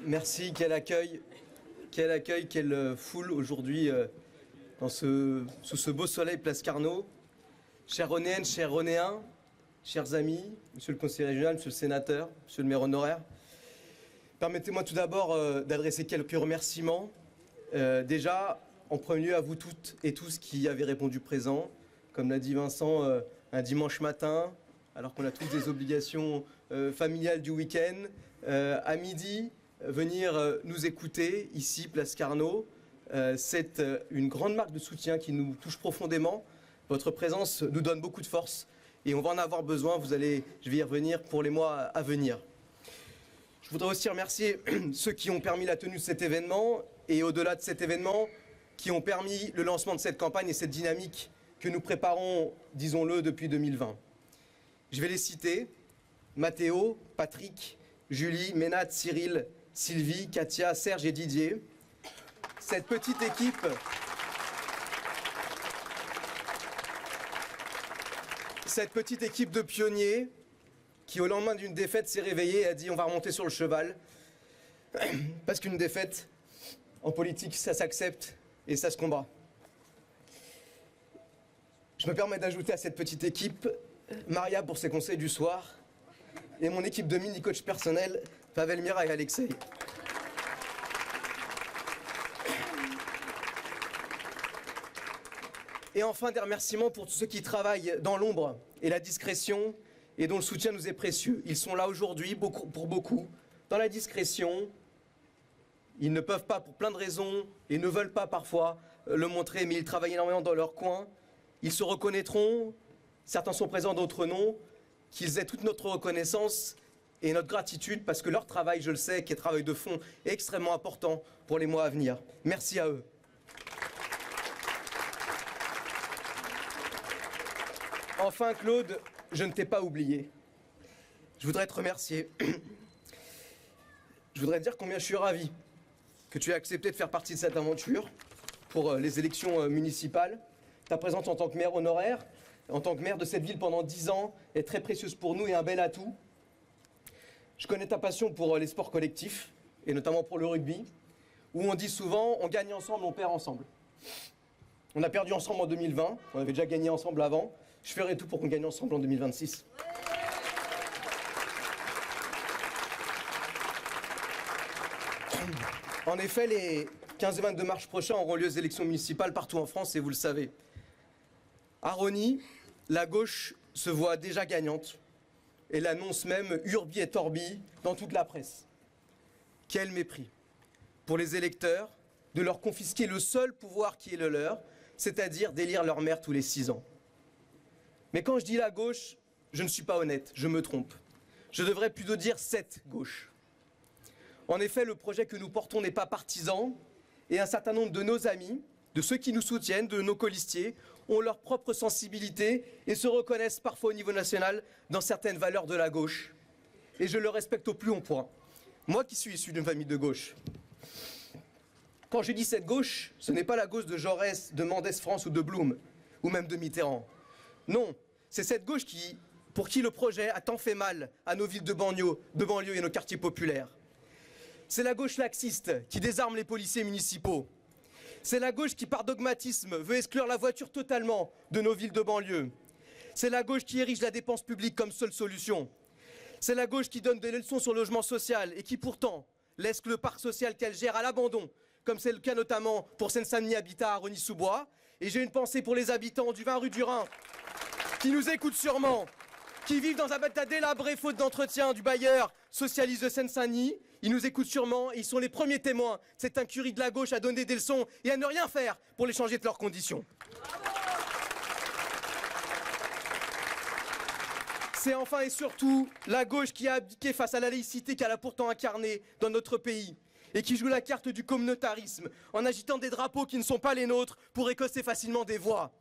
Merci, quel accueil, quelle foule aujourd'hui sous ce beau soleil place Carnot. Chères Renéennes, chers Renéens, chers amis, monsieur le conseiller régional, monsieur le sénateur, monsieur le maire honoraire, permettez-moi tout d'abord d'adresser quelques remerciements. Déjà, en premier lieu à vous toutes et tous qui avez répondu présent. Comme l'a dit Vincent, un dimanche matin, alors qu'on a tous des obligations familiales du week-end, à midi, venir nous écouter ici, place Carnot. C'est une grande marque de soutien qui nous touche profondément. Votre présence nous donne beaucoup de force et on va en avoir besoin. Je vais y revenir pour les mois à venir. Je voudrais aussi remercier ceux qui ont permis la tenue de cet événement et au-delà de cet événement, qui ont permis le lancement de cette campagne et cette dynamique que nous préparons, disons-le, depuis 2020. Je vais les citer. Mathéo, Patrick, Julie, Ménat, Cyril, Sylvie, Katia, Serge et Didier. Cette petite équipe de pionniers qui, au lendemain d'une défaite, s'est réveillée et a dit « on va remonter sur le cheval ». Parce qu'une défaite, en politique, ça s'accepte et ça se combat. Je me permets d'ajouter à cette petite équipe Maria pour ses conseils du soir et mon équipe de mini-coach personnel, Pavel, Mira et Alexei. Et enfin, des remerciements pour tous ceux qui travaillent dans l'ombre et la discrétion et dont le soutien nous est précieux. Ils sont là aujourd'hui, pour beaucoup, dans la discrétion. Ils ne peuvent pas, pour plein de raisons, et ne veulent pas parfois le montrer, mais ils travaillent énormément dans leur coin. Ils se reconnaîtront, certains sont présents, d'autres non, qu'ils aient toute notre reconnaissance et notre gratitude, parce que leur travail, je le sais, qui est travail de fond, est extrêmement important pour les mois à venir. Merci à eux. Enfin, Claude, je ne t'ai pas oublié. Je voudrais te remercier. Je voudrais te dire combien je suis ravi que tu aies accepté de faire partie de cette aventure pour les élections municipales. Ta présence en tant que maire honoraire, en tant que maire de cette ville pendant 10 ans, est très précieuse pour nous et un bel atout. Je connais ta passion pour les sports collectifs, et notamment pour le rugby, où on dit souvent « on gagne ensemble, on perd ensemble ». On a perdu ensemble en 2020, on avait déjà gagné ensemble avant. Je ferai tout pour qu'on gagne ensemble en 2026. En effet, les 15 et 22 mars prochains auront lieu des élections municipales partout en France, et vous le savez. À Rosny, la gauche se voit déjà gagnante et l'annonce même urbi et orbi dans toute la presse. Quel mépris pour les électeurs de leur confisquer le seul pouvoir qui est le leur, c'est-à-dire d'élire leur maire tous les 6 ans. Mais quand je dis la gauche, je ne suis pas honnête, je me trompe. Je devrais plutôt dire cette gauche. En effet, le projet que nous portons n'est pas partisan et un certain nombre de nos amis, de ceux qui nous soutiennent, de nos colistiers, ont leur propre sensibilité et se reconnaissent parfois au niveau national dans certaines valeurs de la gauche. Et je le respecte au plus haut point. Moi qui suis issu d'une famille de gauche. Quand je dis cette gauche, ce n'est pas la gauche de Jaurès, de Mendès France ou de Blum, ou même de Mitterrand. Non, c'est cette gauche pour qui le projet a tant fait mal à nos villes de banlieue et nos quartiers populaires. C'est la gauche laxiste qui désarme les policiers municipaux. C'est la gauche qui, par dogmatisme, veut exclure la voiture totalement de nos villes de banlieue. C'est la gauche qui érige la dépense publique comme seule solution. C'est la gauche qui donne des leçons sur le logement social et qui pourtant laisse le parc social qu'elle gère à l'abandon, comme c'est le cas notamment pour Seine-Saint-Denis Habitat à Rosny-sous-Bois. Et j'ai une pensée pour les habitants du 20 rue du Rhin, qui nous écoutent sûrement, qui vivent dans un habitat délabré faute d'entretien du bailleur socialiste de Seine-Saint-Denis. Ils nous écoutent sûrement et ils sont les premiers témoins de cette incurie de la gauche à donner des leçons et à ne rien faire pour les changer de leurs conditions. C'est enfin et surtout la gauche qui a abdiqué face à la laïcité qu'elle a pourtant incarnée dans notre pays et qui joue la carte du communautarisme en agitant des drapeaux qui ne sont pas les nôtres pour écosser facilement des voix.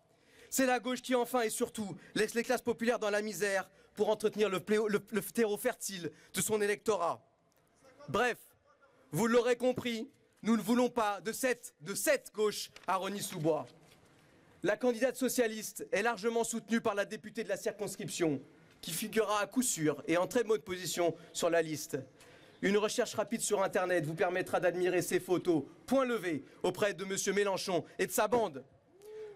C'est la gauche qui enfin et surtout laisse les classes populaires dans la misère pour entretenir le terreau fertile de son électorat. Bref, vous l'aurez compris, nous ne voulons pas de cette gauche à Rosny-sous-Bois. La candidate socialiste est largement soutenue par la députée de la circonscription, qui figurera à coup sûr et en très bonne position sur la liste. Une recherche rapide sur Internet vous permettra d'admirer ces photos, point levé, auprès de M. Mélenchon et de sa bande.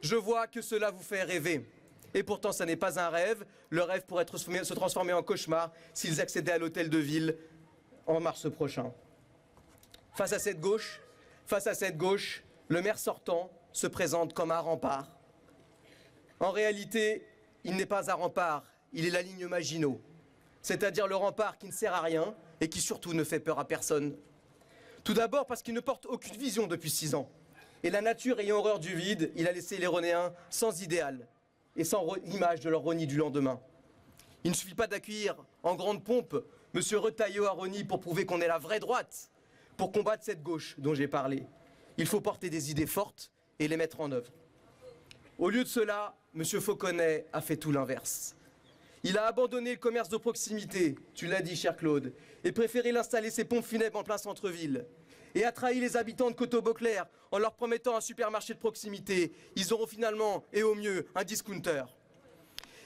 Je vois que cela vous fait rêver. Et pourtant, ce n'est pas un rêve. Le rêve pourrait se transformer en cauchemar s'ils accédaient à l'hôtel de ville en mars prochain. Face à cette gauche, le maire sortant se présente comme un rempart. En réalité, il n'est pas un rempart, il est la ligne Maginot, c'est-à-dire le rempart qui ne sert à rien et qui surtout ne fait peur à personne. Tout d'abord parce qu'il ne porte aucune vision depuis 6 ans. Et la nature ayant horreur du vide, il a laissé les Ronéens sans idéal et sans image de leur Rosny du lendemain. Il ne suffit pas d'accueillir en grande pompe M. Retailleau à Rosny pour prouver qu'on est la vraie droite, pour combattre cette gauche dont j'ai parlé. Il faut porter des idées fortes et les mettre en œuvre. Au lieu de cela, M. Fauconnet a fait tout l'inverse. Il a abandonné le commerce de proximité, tu l'as dit, cher Claude, et préféré l'installer ses pompes funèbres en plein centre-ville. Et a trahi les habitants de Coteau-Beauclerc en leur promettant un supermarché de proximité. Ils auront finalement, et au mieux, un discounter.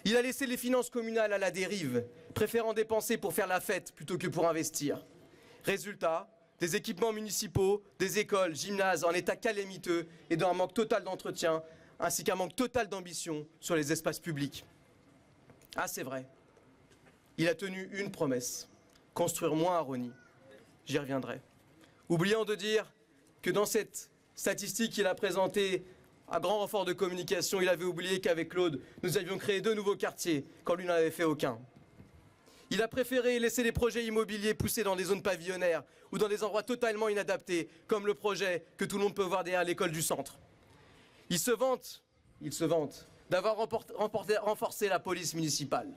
Il a laissé les finances communales à la dérive, préférant dépenser pour faire la fête plutôt que pour investir. Résultat, des équipements municipaux, des écoles, gymnases en état calamiteux et dans un manque total d'entretien, ainsi qu'un manque total d'ambition sur les espaces publics. Ah, c'est vrai. Il a tenu une promesse, construire moins à Rosny. J'y reviendrai. Oubliant de dire que dans cette statistique qu'il a présentée à grand renfort de communication, il avait oublié qu'avec Claude, nous avions créé 2 nouveaux quartiers, quand lui n'en avait fait aucun. Il a préféré laisser les projets immobiliers pousser dans des zones pavillonnaires ou dans des endroits totalement inadaptés, comme le projet que tout le monde peut voir derrière l'école du centre. Il se vante d'avoir renforcé la police municipale.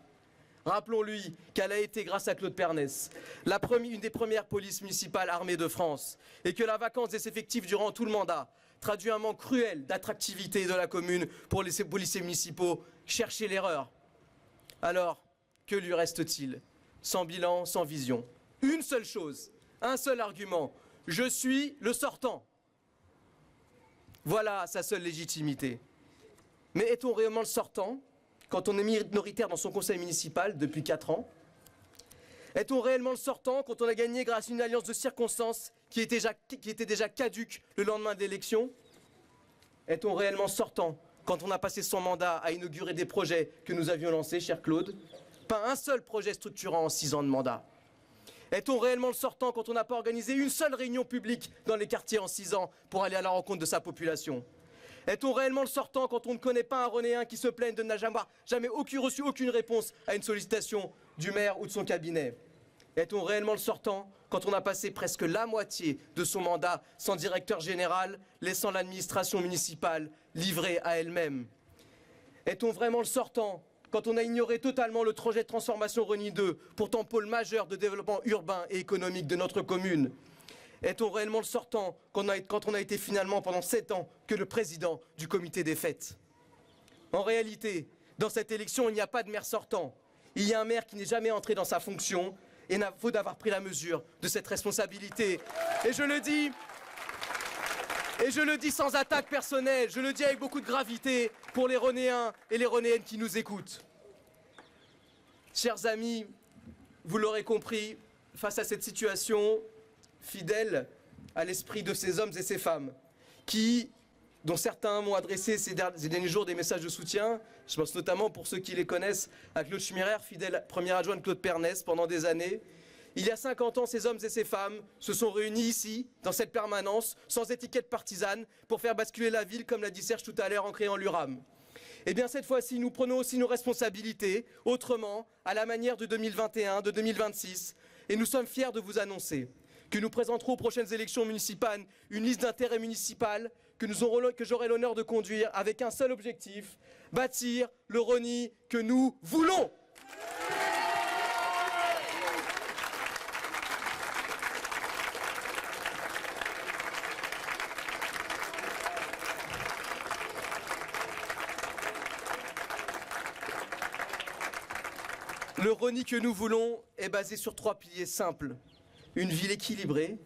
Rappelons-lui qu'elle a été, grâce à Claude Pernès, une des premières polices municipales armées de France et que la vacance des effectifs durant tout le mandat traduit un manque cruel d'attractivité de la commune pour les policiers municipaux. Chercher l'erreur. Alors, que lui reste-t-il? Sans bilan, sans vision. Une seule chose, un seul argument. Je suis le sortant. Voilà sa seule légitimité. Mais est-on réellement le sortant quand on est minoritaire dans son conseil municipal depuis 4 ans? Est-on réellement le sortant quand on a gagné grâce à une alliance de circonstances qui était déjà caduque le lendemain de l'élection? Est-on réellement sortant quand on a passé son mandat à inaugurer des projets que nous avions lancés, cher Claude? Pas un seul projet structurant en 6 ans de mandat. Est-on réellement le sortant quand on n'a pas organisé une seule réunion publique dans les quartiers en 6 ans pour aller à la rencontre de sa population? Est-on réellement le sortant quand on ne connaît pas un Ronéen qui se plaigne de n'avoir jamais reçu aucune réponse à une sollicitation du maire ou de son cabinet? Est-on réellement le sortant quand on a passé presque la moitié de son mandat sans directeur général, laissant l'administration municipale livrée à elle-même? Est-on vraiment le sortant quand on a ignoré totalement le projet de transformation Rosny 2, pourtant pôle majeur de développement urbain et économique de notre commune? Est-on réellement le sortant quand on a été finalement pendant 7 ans que le président du comité des fêtes? En réalité, dans cette élection, il n'y a pas de maire sortant. Il y a un maire qui n'est jamais entré dans sa fonction et il faut d'avoir pris la mesure de cette responsabilité. Et je le dis sans attaque personnelle, je le dis avec beaucoup de gravité pour les Ronéens et les Ronéennes qui nous écoutent. Chers amis, vous l'aurez compris, face à cette situation, fidèle à l'esprit de ces hommes et ces femmes, dont certains m'ont adressé ces derniers jours des messages de soutien. Je pense notamment, pour ceux qui les connaissent, à Claude Schmirer, fidèle premier adjoint de Claude Pernès pendant des années. Il y a 50 ans, ces hommes et ces femmes se sont réunis ici, dans cette permanence, sans étiquette partisane, pour faire basculer la ville, comme l'a dit Serge tout à l'heure, en créant l'URAM. Eh bien, cette fois-ci, nous prenons aussi nos responsabilités, autrement, à la manière de 2021, de 2026, et nous sommes fiers de vous annoncer que nous présenterons aux prochaines élections municipales une liste d'intérêt municipal que j'aurai l'honneur de conduire avec un seul objectif, bâtir le Rosny que nous voulons. Le Rosny que nous voulons est basé sur 3 piliers simples. Une ville équilibrée,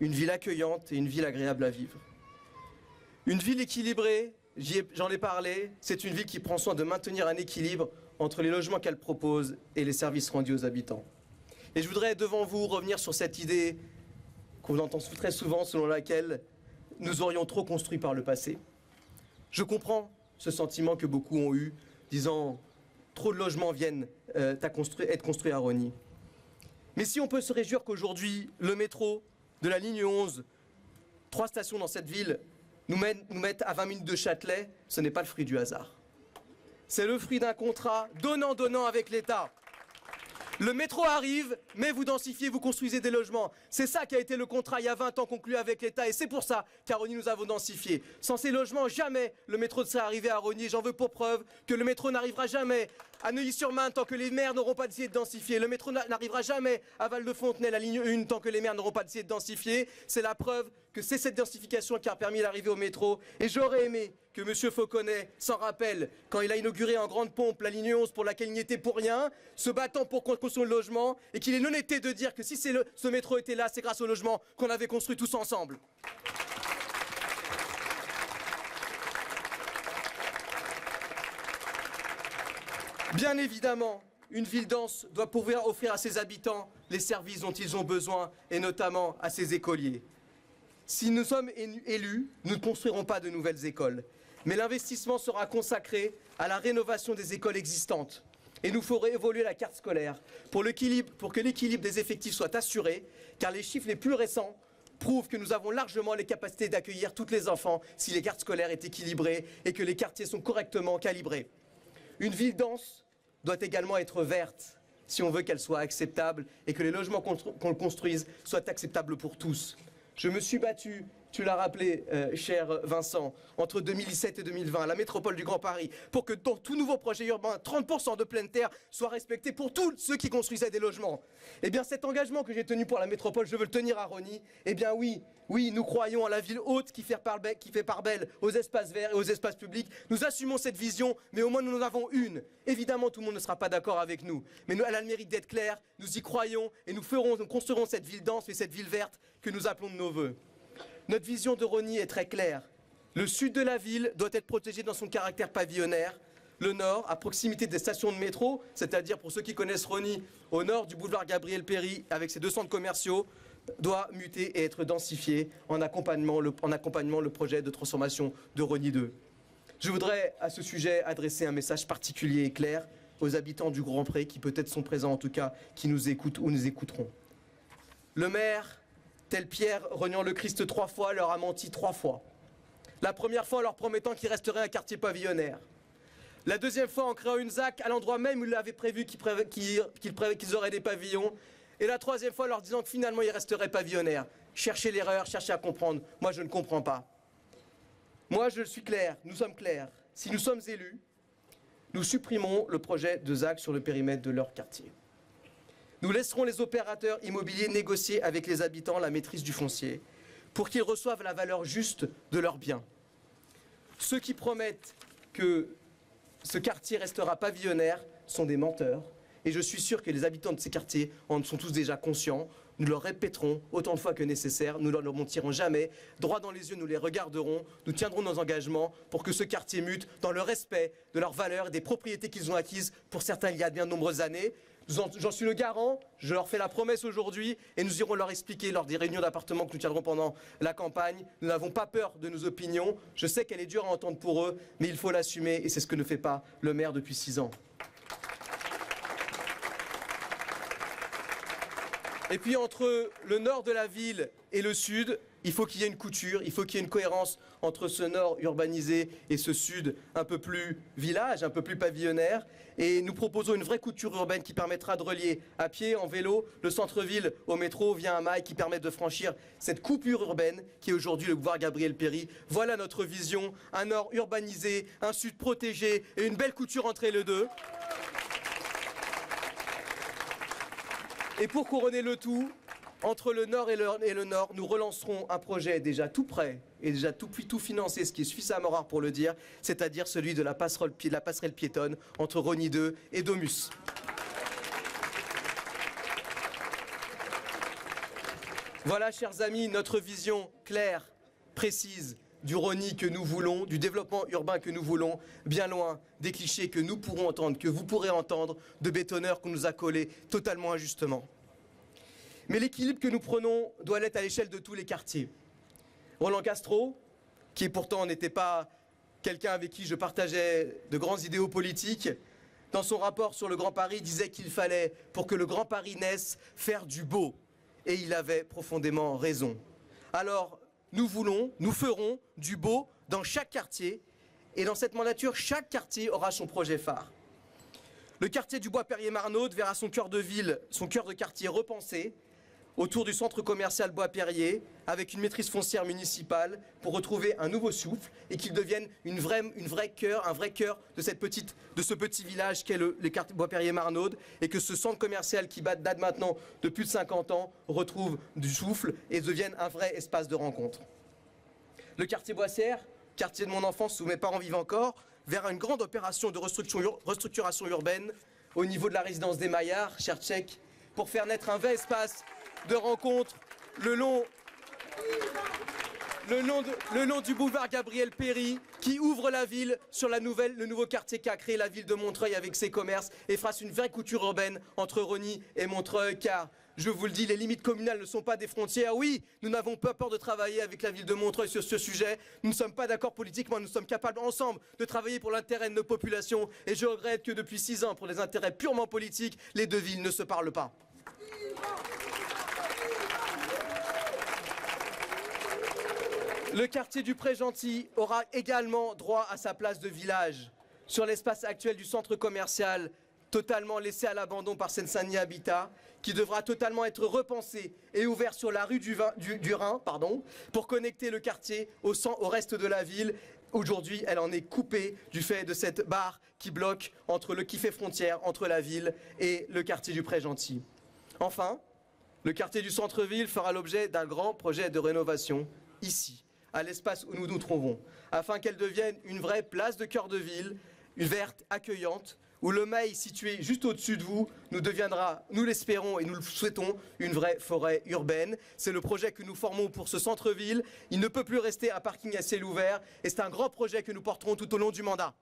une ville accueillante et une ville agréable à vivre. Une ville équilibrée, j'en ai parlé, c'est une ville qui prend soin de maintenir un équilibre entre les logements qu'elle propose et les services rendus aux habitants. Et je voudrais devant vous revenir sur cette idée qu'on entend très souvent, selon laquelle nous aurions trop construit par le passé. Je comprends ce sentiment que beaucoup ont eu, disant « trop de logements viennent être construits à Rosny ». Mais si on peut se réjouir qu'aujourd'hui, le métro de la ligne 11, 3 stations dans cette ville, nous mettent à 20 minutes de Châtelet, ce n'est pas le fruit du hasard. C'est le fruit d'un contrat donnant-donnant avec l'État. Le métro arrive, mais vous densifiez, vous construisez des logements. C'est ça qui a été le contrat il y a 20 ans conclu avec l'État et c'est pour ça qu'à Rosny nous avons densifié. Sans ces logements, jamais le métro ne serait arrivé à Rosny. J'en veux pour preuve que le métro n'arrivera jamais à Neuilly-sur-Marne tant que les maires n'auront pas décidé de densifier. Le métro n'arrivera jamais à Val-de-Fontenay, la ligne 1, tant que les maires n'auront pas décidé de densifier. C'est la preuve que c'est cette densification qui a permis l'arrivée au métro. Et j'aurais aimé que M. Fauconnet s'en rappelle quand il a inauguré en grande pompe la ligne 11 pour laquelle il n'y était pour rien, se battant pour construire le logement, et qu'il ait l'honnêteté de dire que si ce métro était là, c'est grâce au logement qu'on avait construit tous ensemble. Bien évidemment, une ville dense doit pouvoir offrir à ses habitants les services dont ils ont besoin, et notamment à ses écoliers. Si nous sommes élus, nous ne construirons pas de nouvelles écoles. Mais l'investissement sera consacré à la rénovation des écoles existantes. Et nous ferons évoluer la carte scolaire pour que l'équilibre des effectifs soit assuré, car les chiffres les plus récents prouvent que nous avons largement les capacités d'accueillir tous les enfants si les cartes scolaires sont équilibrées et que les quartiers sont correctement calibrés. Une ville dense doit également être verte si on veut qu'elle soit acceptable et que les logements qu'on construise soient acceptables pour tous. Je me suis battu, tu l'as rappelé, cher Vincent, entre 2017 et 2020, la métropole du Grand Paris, pour que dans tout nouveau projet urbain, 30% de pleine terre soit respecté pour tous ceux qui construisaient des logements. Eh bien, cet engagement que j'ai tenu pour la métropole, je veux le tenir à Rosny. Eh bien oui, nous croyons en la ville haute qui fait part belle aux espaces verts et aux espaces publics. Nous assumons cette vision, mais au moins nous en avons une. Évidemment, tout le monde ne sera pas d'accord avec nous, mais elle a le mérite d'être claire, nous y croyons et nous construirons cette ville dense et cette ville verte que nous appelons de nos vœux. Notre vision de Rosny est très claire. Le sud de la ville doit être protégé dans son caractère pavillonnaire. Le nord, à proximité des stations de métro, c'est-à-dire pour ceux qui connaissent Rosny, au nord du boulevard Gabriel-Péri, avec ses 2 centres commerciaux, doit muter et être densifié en accompagnement le projet de transformation de Rosny 2. Je voudrais à ce sujet adresser un message particulier et clair aux habitants du Grand Pré qui peut-être sont présents en tout cas, qui nous écoutent ou nous écouteront. Le maire, tel Pierre reniant le Christ 3 fois, leur a menti 3 fois. La première fois en leur promettant qu'il resterait un quartier pavillonnaire. La deuxième fois en créant une ZAC à l'endroit même où il avait prévu qu'ils auraient des pavillons. Et la troisième fois en leur disant que finalement il resterait pavillonnaire. Cherchez l'erreur, cherchez à comprendre. Moi je ne comprends pas. Moi je suis clair, nous sommes clairs. Si nous sommes élus, nous supprimons le projet de ZAC sur le périmètre de leur quartier. Nous laisserons les opérateurs immobiliers négocier avec les habitants la maîtrise du foncier pour qu'ils reçoivent la valeur juste de leurs biens. Ceux qui promettent que ce quartier restera pavillonnaire sont des menteurs et je suis sûr que les habitants de ces quartiers en sont tous déjà conscients. Nous leur répéterons autant de fois que nécessaire, nous ne leur mentirons jamais. Droit dans les yeux, nous les regarderons, nous tiendrons nos engagements pour que ce quartier mute dans le respect de leurs valeurs et des propriétés qu'ils ont acquises pour certains il y a bien de nombreuses années. J'en suis le garant, je leur fais la promesse aujourd'hui et nous irons leur expliquer lors des réunions d'appartements que nous tiendrons pendant la campagne. Nous n'avons pas peur de nos opinions, je sais qu'elle est dure à entendre pour eux, mais il faut l'assumer et c'est ce que ne fait pas le maire depuis 6 ans. Et puis entre le nord de la ville et le sud, il faut qu'il y ait une couture, il faut qu'il y ait une cohérence entre ce nord urbanisé et ce sud un peu plus village, un peu plus pavillonnaire. Et nous proposons une vraie couture urbaine qui permettra de relier à pied, en vélo, le centre-ville au métro via un mail qui permet de franchir cette coupure urbaine qui est aujourd'hui le boulevard Gabriel-Péri. Voilà notre vision, un nord urbanisé, un sud protégé et une belle couture entre les deux. Et pour couronner le tout, entre le Nord et le Nord, nous relancerons un projet déjà tout prêt et déjà tout financé, ce qui est suffisamment rare pour le dire, c'est-à-dire celui de la passerelle piétonne entre Rosny 2 et Domus. Voilà, chers amis, notre vision claire, précise du Rosny que nous voulons, du développement urbain que nous voulons, bien loin des clichés que nous pourrons entendre, que vous pourrez entendre, de bétonneurs qu'on nous a collés totalement injustement. Mais l'équilibre que nous prenons doit l'être à l'échelle de tous les quartiers. Roland Castro, qui pourtant n'était pas quelqu'un avec qui je partageais de grands idéaux politiques, dans son rapport sur le Grand Paris, disait qu'il fallait, pour que le Grand Paris naisse, faire du beau. Et il avait profondément raison. Alors, nous ferons du beau dans chaque quartier. Et dans cette mandature, chaque quartier aura son projet phare. Le quartier du Bois-Perrier-Marnaude verra son cœur de ville, son cœur de quartier repensé autour du centre commercial Bois-Perrier, avec une maîtrise foncière municipale pour retrouver un nouveau souffle et qu'il devienne un vrai cœur de ce petit village qu'est le quartier Bois-Perrier-Marnaude, et que ce centre commercial qui date maintenant de plus de 50 ans retrouve du souffle et devienne un vrai espace de rencontre. Le quartier Boissière, quartier de mon enfance où mes parents vivent encore, vers une grande opération de restructuration urbaine au niveau de la résidence des Maillards, cher Tchèque, pour faire naître un vrai espace de rencontre le long du boulevard Gabriel Péri, qui ouvre la ville sur le nouveau quartier qu'a créé la ville de Montreuil avec ses commerces et fasse une vraie couture urbaine entre Rosny et Montreuil, car je vous le dis, les limites communales ne sont pas des frontières. Oui, nous n'avons pas peur de travailler avec la ville de Montreuil sur ce sujet. Nous ne sommes pas d'accord politiquement, nous sommes capables ensemble de travailler pour l'intérêt de nos populations. Et je regrette que depuis 6 ans, pour des intérêts purement politiques, les deux villes ne se parlent pas. Le quartier du Pré-Gentil aura également droit à sa place de village sur l'espace actuel du centre commercial, totalement laissé à l'abandon par Seine-Saint-Denis Habitat, qui devra totalement être repensé et ouvert sur la rue du Rhin, pour connecter le quartier au reste de la ville. Aujourd'hui, elle en est coupée du fait de cette barre qui bloque qui fait frontière entre la ville et le quartier du Pré-Gentil. Enfin, le quartier du centre-ville fera l'objet d'un grand projet de rénovation ici, à l'espace où nous nous trouvons, afin qu'elle devienne une vraie place de cœur de ville, une verte, accueillante, où le Mail situé juste au-dessus de vous nous deviendra, nous l'espérons et nous le souhaitons, une vraie forêt urbaine. C'est le projet que nous formons pour ce centre-ville. Il ne peut plus rester un parking à ciel ouvert et c'est un grand projet que nous porterons tout au long du mandat.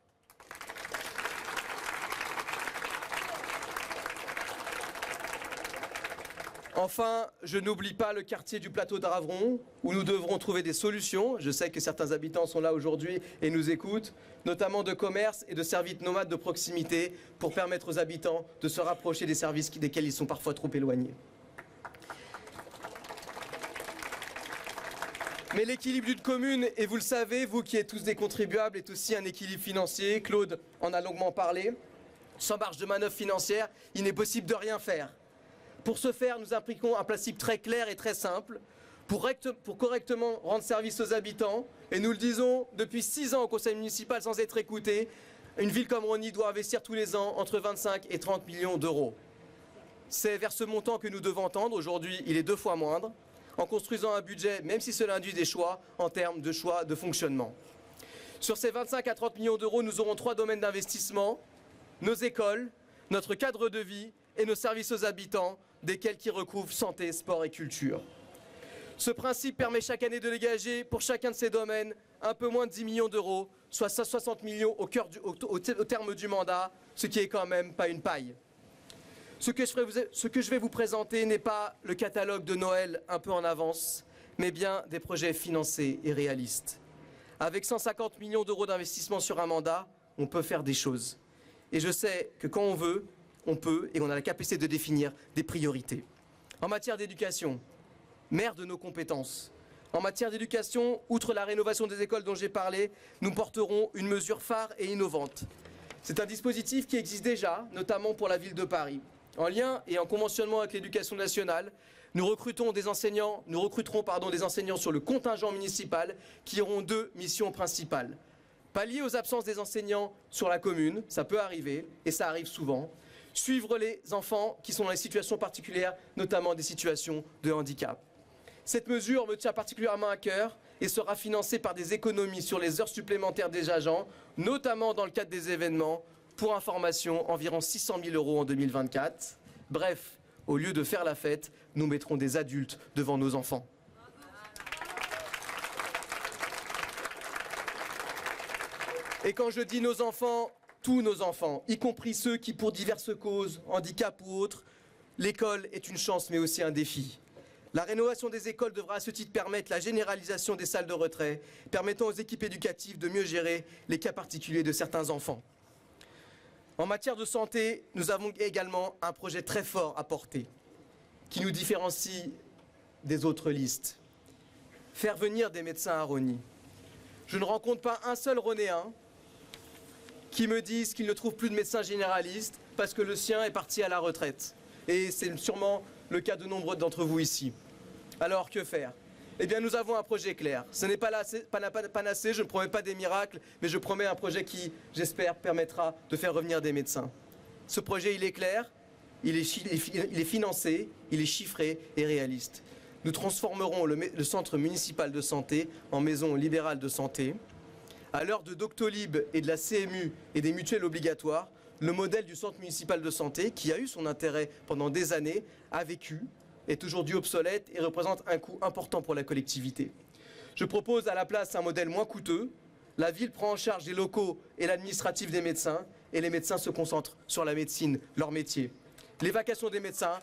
Enfin, je n'oublie pas le quartier du plateau d'Avron, où nous devrons trouver des solutions. Je sais que certains habitants sont là aujourd'hui et nous écoutent, notamment de commerce et de services nomades de proximité, pour permettre aux habitants de se rapprocher des services desquels ils sont parfois trop éloignés. Mais l'équilibre d'une commune, et vous le savez, vous qui êtes tous des contribuables, est aussi un équilibre financier. Claude en a longuement parlé. Sans marge de manœuvre financière, il n'est possible de rien faire. Pour ce faire, nous appliquons un principe très clair et très simple pour correctement rendre service aux habitants. Et nous le disons depuis 6 ans au conseil municipal sans être écoutés, une ville comme Rosny doit investir tous les ans entre 25 et 30 millions d'euros. C'est vers ce montant que nous devons tendre. Aujourd'hui, il est 2 fois moindre, en construisant un budget, même si cela induit des choix, en termes de choix de fonctionnement. Sur ces 25 à 30 millions d'euros, nous aurons 3 domaines d'investissement: nos écoles, notre cadre de vie et nos services aux habitants, desquels qui recouvrent santé, sport et culture. Ce principe permet chaque année de dégager pour chacun de ces domaines un peu moins de 10 millions d'euros, soit 60 millions au terme du mandat, ce qui est quand même pas une paille. Ce que je vais vous présenter n'est pas le catalogue de Noël un peu en avance, mais bien des projets financés et réalistes. Avec 150 millions d'euros d'investissement sur un mandat, on peut faire des choses. Et je sais que quand on veut, on peut, et on a la capacité de définir des priorités. En matière d'éducation, mère de nos compétences. En matière d'éducation, outre la rénovation des écoles dont j'ai parlé, nous porterons une mesure phare et innovante. C'est un dispositif qui existe déjà, notamment pour la ville de Paris. En lien et en conventionnement avec l'éducation nationale, nous recruterons des enseignants sur le contingent municipal qui auront 2 missions principales. Pallier aux absences des enseignants sur la commune, ça peut arriver, et ça arrive souvent. Suivre les enfants qui sont dans des situations particulières, notamment des situations de handicap. Cette mesure me tient particulièrement à cœur et sera financée par des économies sur les heures supplémentaires des agents, notamment dans le cadre des événements. Pour information, environ 600 000 € en 2024. Bref, au lieu de faire la fête, nous mettrons des adultes devant nos enfants. Et quand je dis nos enfants, tous nos enfants, y compris ceux qui, pour diverses causes, handicap ou autres, l'école est une chance mais aussi un défi. La rénovation des écoles devra à ce titre permettre la généralisation des salles de retrait, permettant aux équipes éducatives de mieux gérer les cas particuliers de certains enfants. En matière de santé, nous avons également un projet très fort à porter, qui nous différencie des autres listes. Faire venir des médecins à Rosny. Je ne rencontre pas un seul Ronéen qui me dise qu'il ne trouve plus de médecin généraliste parce que le sien est parti à la retraite. Et c'est sûrement le cas de nombreux d'entre vous ici. Alors, que faire? Eh bien, nous avons un projet clair. Ce n'est pas panacée, je ne promets pas des miracles, mais je promets un projet qui, j'espère, permettra de faire revenir des médecins. Ce projet, il est clair, il est financé, il est chiffré et réaliste. Nous transformerons le centre municipal de santé en maison libérale de santé. À l'heure de Doctolib et de la CMU et des mutuelles obligatoires, le modèle du centre municipal de santé, qui a eu son intérêt pendant des années, a vécu, est aujourd'hui obsolète et représente un coût important pour la collectivité. Je propose à la place un modèle moins coûteux. La ville prend en charge les locaux et l'administratif des médecins et les médecins se concentrent sur la médecine, leur métier. Les vacations des médecins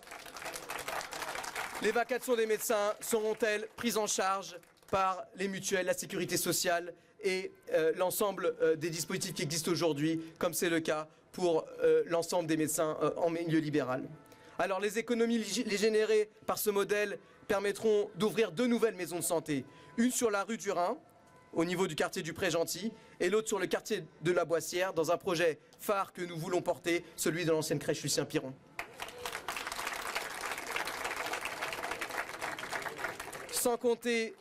seront-elles prises en charge par les mutuelles, la sécurité sociale et l'ensemble des dispositifs qui existent aujourd'hui, comme c'est le cas pour l'ensemble des médecins en milieu libéral. Alors les économies générées par ce modèle permettront d'ouvrir 2 nouvelles maisons de santé. Une sur la rue du Rhin, au niveau du quartier du Pré-Gentil, et l'autre sur le quartier de la Boissière, dans un projet phare que nous voulons porter, celui de l'ancienne crèche Lucien Piron. Sans compter,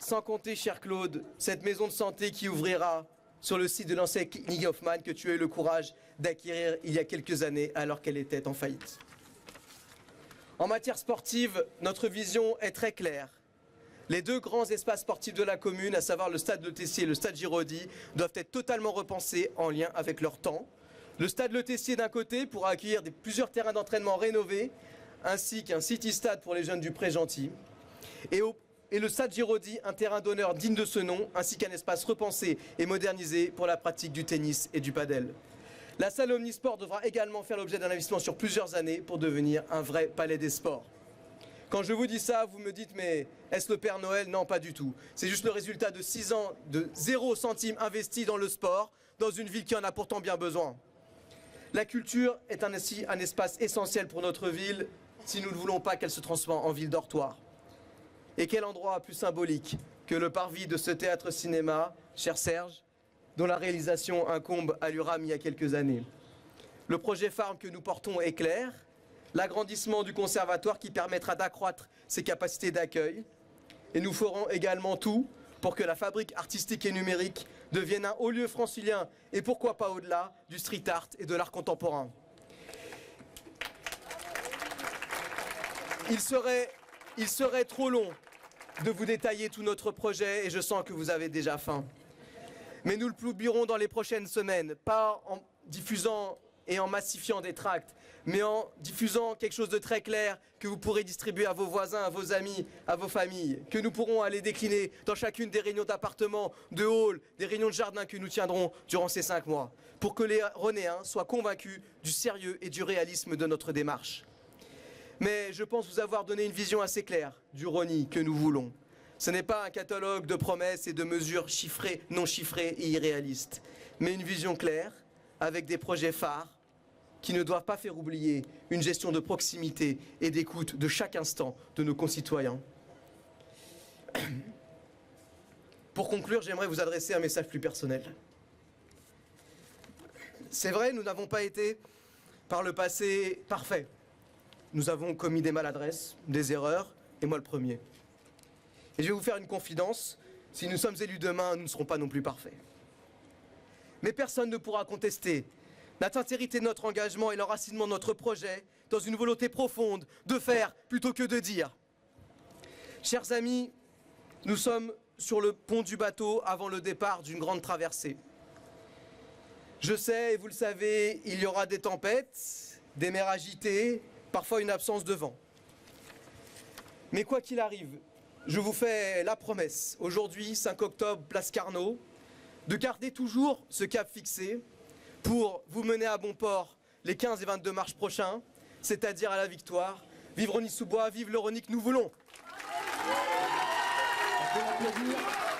cher Claude, cette maison de santé qui ouvrira sur le site de l'ancienne clinique Hoffmann que tu as eu le courage d'acquérir il y a quelques années alors qu'elle était en faillite. En matière sportive, notre vision est très claire. Les 2 grands espaces sportifs de la commune, à savoir le stade Le Tessier et le stade Giraudy, doivent être totalement repensés en lien avec leur temps. Le stade Le Tessier d'un côté pourra accueillir plusieurs terrains d'entraînement rénovés, ainsi qu'un city-stade pour les jeunes du Pré-Gentil. Et le stade Giraudy, un terrain d'honneur digne de ce nom, ainsi qu'un espace repensé et modernisé pour la pratique du tennis et du padel. La salle Omnisport devra également faire l'objet d'un investissement sur plusieurs années pour devenir un vrai palais des sports. Quand je vous dis ça, vous me dites mais est-ce le Père Noël? Non, pas du tout. C'est juste le résultat de 6 ans de 0 centime investi dans le sport, dans une ville qui en a pourtant bien besoin. La culture est un espace essentiel pour notre ville si nous ne voulons pas qu'elle se transforme en ville dortoir. Et quel endroit plus symbolique que le parvis de ce théâtre-cinéma, cher Serge, dont la réalisation incombe à l'URAM il y a quelques années. Le projet phare que nous portons est clair, l'agrandissement du conservatoire qui permettra d'accroître ses capacités d'accueil. Et nous ferons également tout pour que la fabrique artistique et numérique devienne un haut lieu francilien et pourquoi pas au-delà du street art et de l'art contemporain. Il serait trop long de vous détailler tout notre projet et je sens que vous avez déjà faim. Mais nous le publierons dans les prochaines semaines, pas en diffusant et en massifiant des tracts, mais en diffusant quelque chose de très clair que vous pourrez distribuer à vos voisins, à vos amis, à vos familles, que nous pourrons aller décliner dans chacune des réunions d'appartements, de halls, des réunions de jardin que nous tiendrons durant ces 5 mois, pour que les Ronéens soient convaincus du sérieux et du réalisme de notre démarche. Mais je pense vous avoir donné une vision assez claire du Rosny que nous voulons. Ce n'est pas un catalogue de promesses et de mesures chiffrées, non chiffrées et irréalistes, mais une vision claire, avec des projets phares, qui ne doivent pas faire oublier une gestion de proximité et d'écoute de chaque instant de nos concitoyens. Pour conclure, j'aimerais vous adresser un message plus personnel. C'est vrai, nous n'avons pas été, par le passé, parfaits. Nous avons commis des maladresses, des erreurs, et moi le premier. Et je vais vous faire une confidence, si nous sommes élus demain, nous ne serons pas non plus parfaits. Mais personne ne pourra contester la sincérité de notre engagement et l'enracinement de notre projet dans une volonté profonde de faire plutôt que de dire. Chers amis, nous sommes sur le pont du bateau avant le départ d'une grande traversée. Je sais, et vous le savez, il y aura des tempêtes, des mers agitées, parfois une absence de vent. Mais quoi qu'il arrive, je vous fais la promesse, aujourd'hui, 5 octobre, place Carnot, de garder toujours ce cap fixé pour vous mener à bon port les 15 et 22 mars prochains, c'est-à-dire à la victoire. Vive Rosny-sous-Bois, vive le Rosny que nous voulons. On peut l'applaudir.